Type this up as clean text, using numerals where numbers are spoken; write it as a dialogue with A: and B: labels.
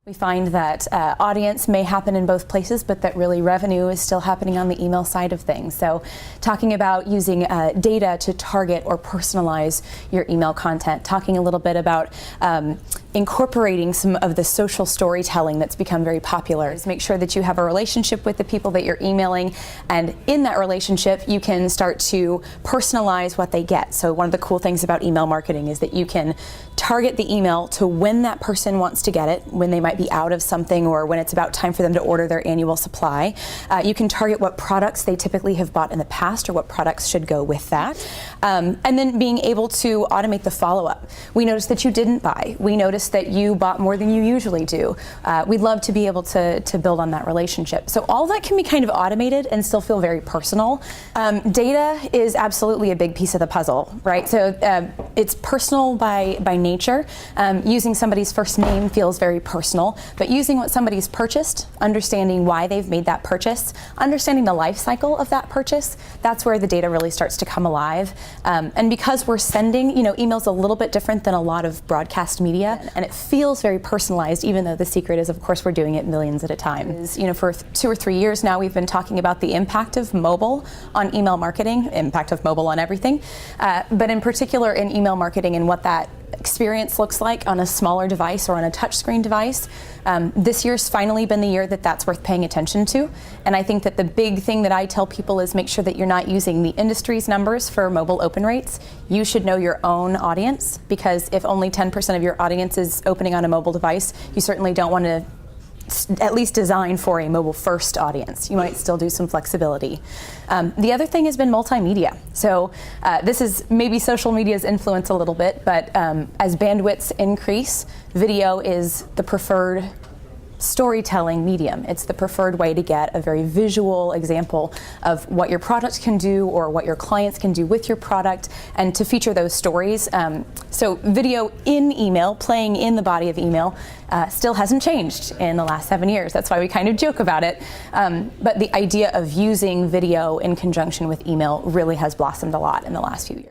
A: We find that audience may happen in both places, but that really revenue is still happening on the email side of things. So talking about using data to target or personalize your email content, talking a little bit about incorporating some of the social storytelling that's become very popular. Is make sure that you have a relationship with the people that you're emailing, and in that relationship you can start to personalize what they get. So one of the cool things about email marketing is that you can target the email to when that person wants to get it, when they might be out of something or when it's about time for them to order their annual supply. You can target what products they typically have bought in the past or what products should go with that. And then being able to automate the follow-up. We noticed that you didn't buy. We noticed that you bought more than you usually do. We'd love to be able to build on that relationship. So all that can be kind of automated and still feel very personal. Data is absolutely a big piece of the puzzle, right? So it's personal by nature. Using somebody's first name feels very personal, but using what somebody's purchased, understanding why they've made that purchase, understanding the life cycle of that purchase, that's where the data really starts to come alive. And because we're sending, email's a little bit different than a lot of broadcast media, and it feels very personalized, even though the secret is, of course, we're doing it millions at a time. For 2 or 3 years now, we've been talking about the impact of mobile on email marketing, impact of mobile on everything, but in particular in email marketing and what that experience looks like on a smaller device or on a touchscreen device. This year's finally been the year that that's worth paying attention to, and I think that the big thing that I tell people is make sure that you're not using the industry's numbers for mobile open rates. You should know your own audience, because if only 10% of your audience is opening on a mobile device, you certainly don't want to at least design for a mobile first audience. You might still do some flexibility. The other thing has been multimedia. So this is maybe social media's influence a little bit, but as bandwidths increase, video is the preferred storytelling medium. It's the preferred way to get a very visual example of what your product can do or what your clients can do with your product, and to feature those stories. So video in email, playing in the body of email, still hasn't changed in the last 7 years. That's why we kind of joke about it. But the idea of using video in conjunction with email really has blossomed a lot in the last few years.